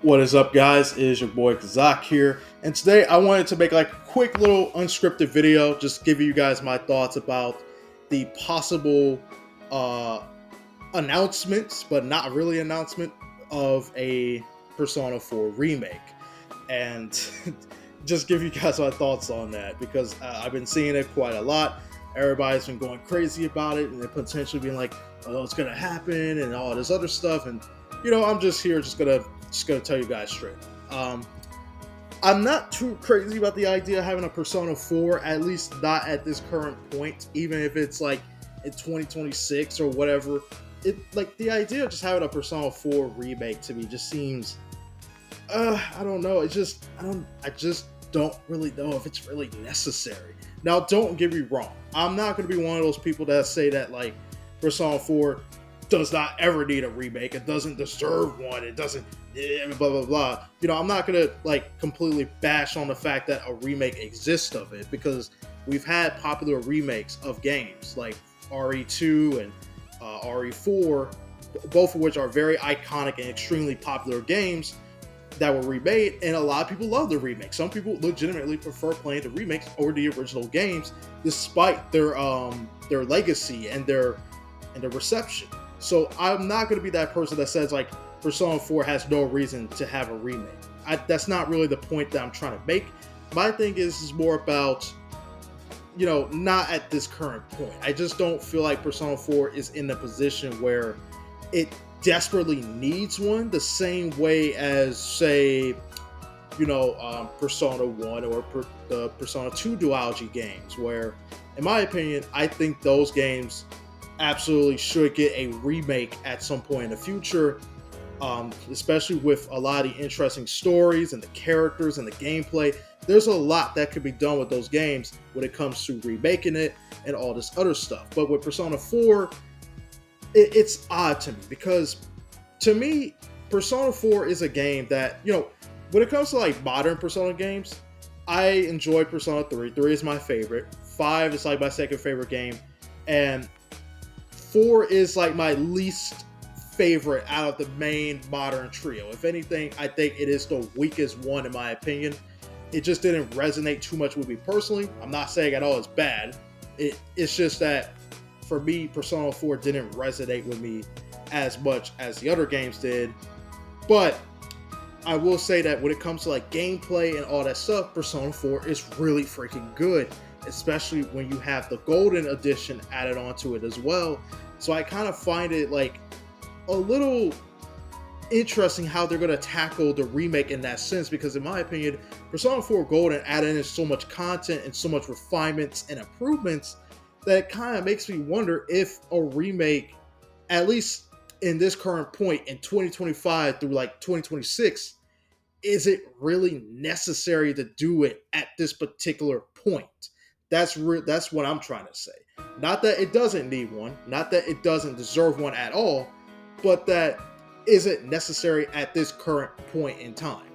What is up, guys? It is your boy Kazak here, and today I wanted to make like a quick little unscripted video, just give you guys my thoughts about the possible uh, announcements, but not really announcement of a Persona 4 remake, and just give you guys my thoughts on that because I've been seeing it quite a lot. Everybody's been going crazy about it, and they're potentially being like, "Oh, it's gonna happen," and all this other stuff, and I'm just here, just gonna tell you guys straight. Um, I'm not too crazy about the idea of having a Persona 4, at least not at this current point, even if it's like in 2026 or whatever. It like the idea of just having a Persona 4 remake to me just seems I don't know. I just don't really know if it's really necessary. Now, don't get me wrong. I'm not gonna be one of those people that say that like Persona 4 does not ever need a remake. It doesn't deserve one. It doesn't blah blah blah. I'm not gonna like completely bash on the fact that a remake exists of it because we've had popular remakes of games like RE2 and RE4, both of which are very iconic and extremely popular games that were remade, and a lot of people love the remake. Some people legitimately prefer playing the remakes over the original games, despite their legacy and their reception. So I'm not going to be that person that says like Persona 4 has no reason to have a remake. That's not really the point that I'm trying to make. My thing is more about, not at this current point. I just don't feel like Persona 4 is in the position where it desperately needs one the same way as, say, Persona 1 or the Persona 2 duology games, where, in my opinion, I think those games absolutely should get a remake at some point in the future, especially with a lot of the interesting stories and the characters and the gameplay. There's a lot that could be done with those games when it comes to remaking it and all this other stuff. But with Persona 4, it's odd to me because, to me, Persona 4 is a game that, when it comes to like modern Persona games, I enjoy Persona 3. 3 is my favorite. 5 is like my second favorite game. And 4 is like my least favorite out of the main modern trio. If anything, I think it is the weakest one in my opinion. It just didn't resonate too much with me personally. I'm not saying at all it's bad. It's just that for me, Persona 4 didn't resonate with me as much as the other games did. But I will say that when it comes to like gameplay and all that stuff, Persona 4 is really freaking good, especially when you have the Golden Edition added onto it as well. So I kind of find it like a little interesting how they're going to tackle the remake in that sense, because in my opinion, Persona 4 Golden added in so much content and so much refinements and improvements that it kind of makes me wonder if a remake, at least in this current point in 2025 through like 2026, is it really necessary to do it at this particular point? That's what I'm trying to say. Not that it doesn't need one, not that it doesn't deserve one at all, but that is it necessary at this current point in time?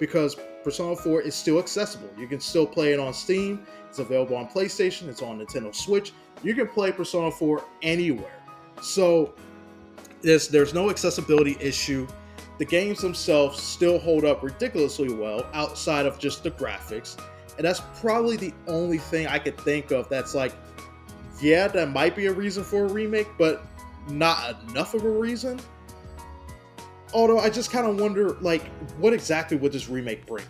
Because Persona 4 is still accessible. You can still play it on Steam. It's available on PlayStation. It's on Nintendo Switch. You can play Persona 4 anywhere. So there's no accessibility issue. The games themselves still hold up ridiculously well outside of just the graphics. And that's probably the only thing I could think of that's like, yeah, that might be a reason for a remake, but not enough of a reason. Although I just kind of wonder, like, what exactly would this remake bring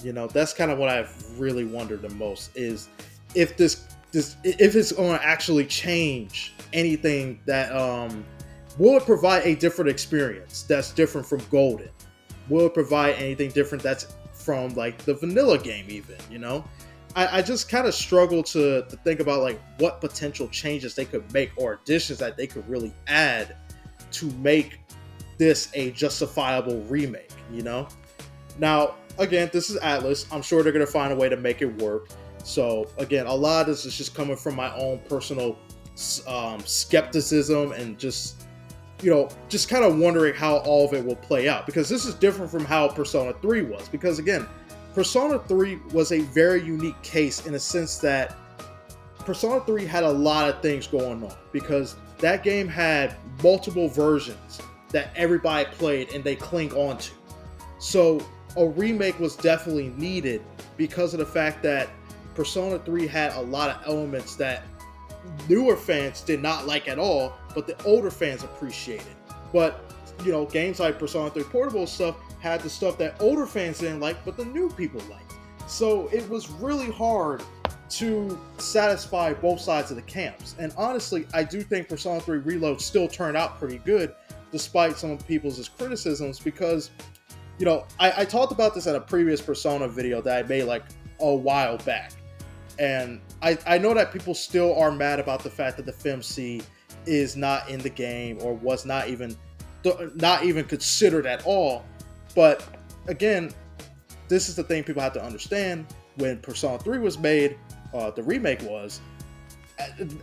in? That's kind of what I've really wondered the most, is if this if it's going to actually change anything. That will it provide a different experience that's different from Golden? Will it provide anything different that's from like the vanilla game even? I just kind of struggle to think about like what potential changes they could make or additions that they could really add to make this a justifiable remake. Now, again, this is Atlas. I'm sure they're going to find a way to make it work. So again, a lot of this is just coming from my own personal skepticism and just kind of wondering how all of it will play out, because this is different from how Persona 3 was. Because again, Persona 3 was a very unique case in the sense that Persona 3 had a lot of things going on, because that game had multiple versions that everybody played and they cling on to. So a remake was definitely needed because of the fact that Persona 3 had a lot of elements that newer fans did not like at all, but the older fans appreciated. But games like Persona 3 Portable stuff had the stuff that older fans didn't like, but the new people liked. So it was really hard to satisfy both sides of the camps. And honestly, I do think Persona 3 Reload still turned out pretty good, despite some of people's criticisms, because I talked about this in a previous Persona video that I made like a while back. And I know that people still are mad about the fact that the FMC is not in the game or was not even considered at all. But again, this is the thing people have to understand. When Persona 3 was made, the remake was,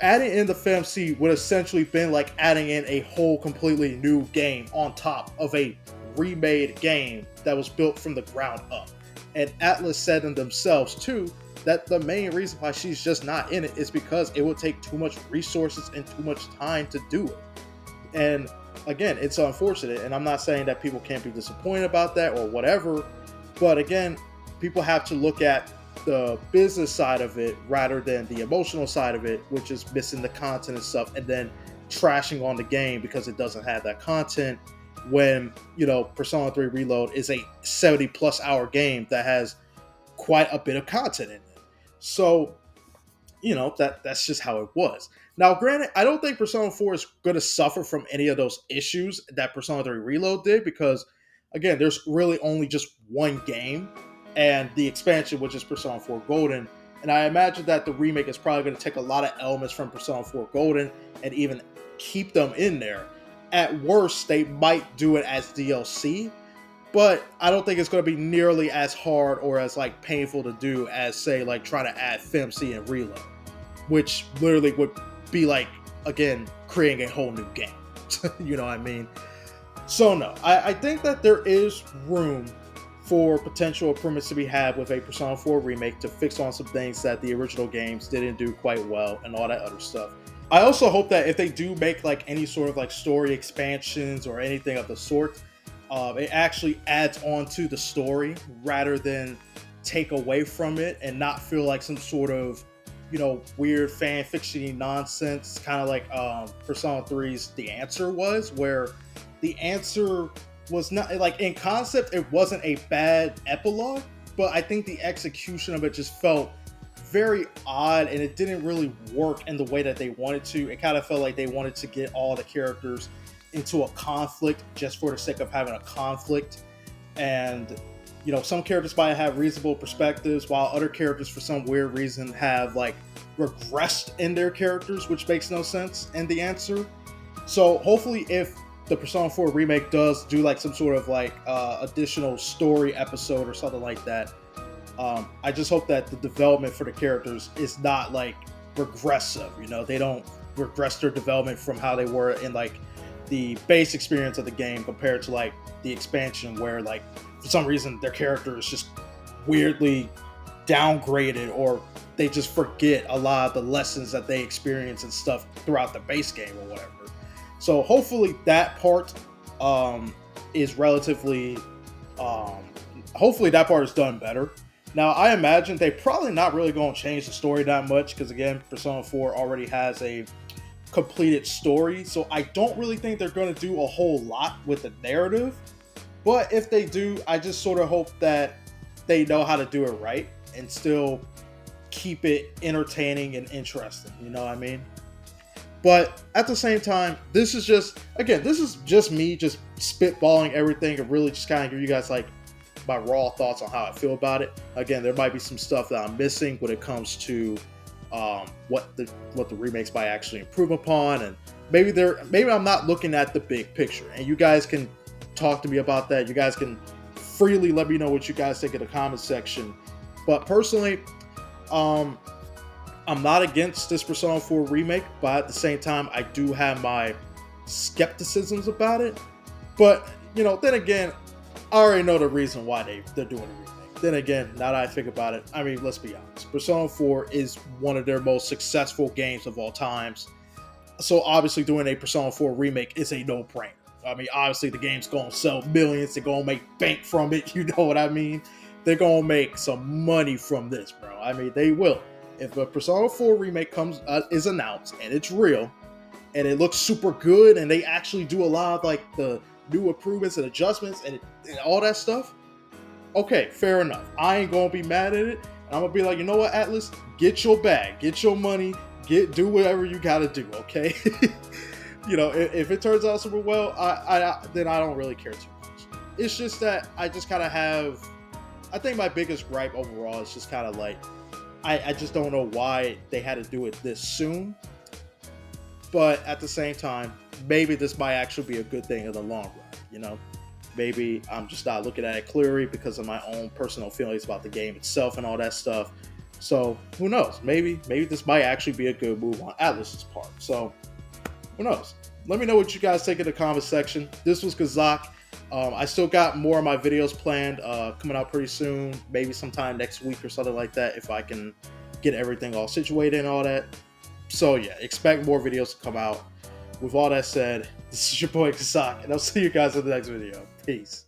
adding in the FMC would essentially been like adding in a whole completely new game on top of a remade game that was built from the ground up. And Atlas said in themselves too that the main reason why she's just not in it is because it would take too much resources and too much time to do it. And again, it's unfortunate, and I'm not saying that people can't be disappointed about that or whatever, but again, people have to look at the business side of it rather than the emotional side of it, which is missing the content and stuff, and then trashing on the game because it doesn't have that content, when Persona 3 Reload is a 70 plus hour game that has quite a bit of content in it. So that's just how it was. Now granted, I don't think Persona 4 is going to suffer from any of those issues that Persona 3 Reload did, because again, there's really only just one game and the expansion, which is Persona 4 Golden. And I imagine that the remake is probably going to take a lot of elements from Persona 4 Golden and even keep them in there. At worst, they might do it as DLC, but I don't think it's going to be nearly as hard or as like painful to do as, say, like trying to add FMC and Reload, which literally would be like, again, creating a whole new game. You know what I mean? So no, I think that there is room for potential improvements to be had with a Persona 4 remake to fix on some things that the original games didn't do quite well and all that other stuff. I also hope that if they do make like any sort of like story expansions or anything of the sort, it actually adds on to the story rather than take away from it and not feel like some sort of weird fan fiction nonsense, kind of like Persona 3's The Answer was, where The Answer was not like, in concept it wasn't a bad epilogue, but I think the execution of it just felt very odd and it didn't really work in the way that they wanted to. It kind of felt like they wanted to get all the characters into a conflict just for the sake of having a conflict, and some characters might have reasonable perspectives while other characters for some weird reason have like regressed in their characters, which makes no sense in The Answer. So hopefully if the Persona 4 remake does do like some sort of like additional story episode or something like that, I just hope that the development for the characters is not like regressive. They don't regress their development from how they were in like the base experience of the game compared to like the expansion, where like for some reason their character is just weirdly downgraded, or they just forget a lot of the lessons that they experience and stuff throughout the base game or whatever. So hopefully that part is relatively hopefully that part is done better. Now I imagine they probably not really going to change the story that much, because again, Persona 4 already has a completed story, so I don't really think they're going to do a whole lot with the narrative. But if they do, I just sort of hope that they know how to do it right and still keep it entertaining and interesting, you know what I mean? But at the same time, this is just me just spitballing everything and really just kind of give you guys like my raw thoughts on how I feel about it. Again, there might be some stuff that I'm missing when it comes to what the remakes might actually improve upon, and maybe I'm not looking at the big picture. And you guys can talk to me about that. You guys can freely let me know what you guys think in the comment section. But personally, I'm not against this Persona 4 remake, but at the same time, I do have my skepticisms about it. But then again, I already know the reason why they're doing a remake. Then again, now that I think about it, I mean, let's be honest. Persona 4 is one of their most successful games of all times. So obviously doing a Persona 4 remake is a no-brainer. I mean, obviously the game's gonna sell millions. They're gonna make bank from it. You know what I mean? They're gonna make some money from this, bro. I mean, they will. If a Persona 4 remake is announced and it's real and it looks super good and they actually do a lot of like the new improvements and adjustments and all that stuff, okay, fair enough. I ain't gonna be mad at it. And I'm gonna be like, you know what, Atlas, get your bag, get your money, do whatever you gotta do, okay? If it turns out super well, then I don't really care too much. It's just that I just kind of have. I think my biggest gripe overall is just kind of like I just don't know why they had to do it this soon. But at the same time, maybe this might actually be a good thing in the long run. Maybe I'm just not looking at it clearly because of my own personal feelings about the game itself and all that stuff. So who knows? Maybe this might actually be a good move on Atlas's part. So who knows? Let me know what you guys think in the comment section. This was Kazak. I still got more of my videos planned coming out pretty soon, maybe sometime next week or something like that, if I can get everything all situated and all that. So yeah, expect more videos to come out. With all that said, this is your boy Kazak, and I'll see you guys in the next video. Peace.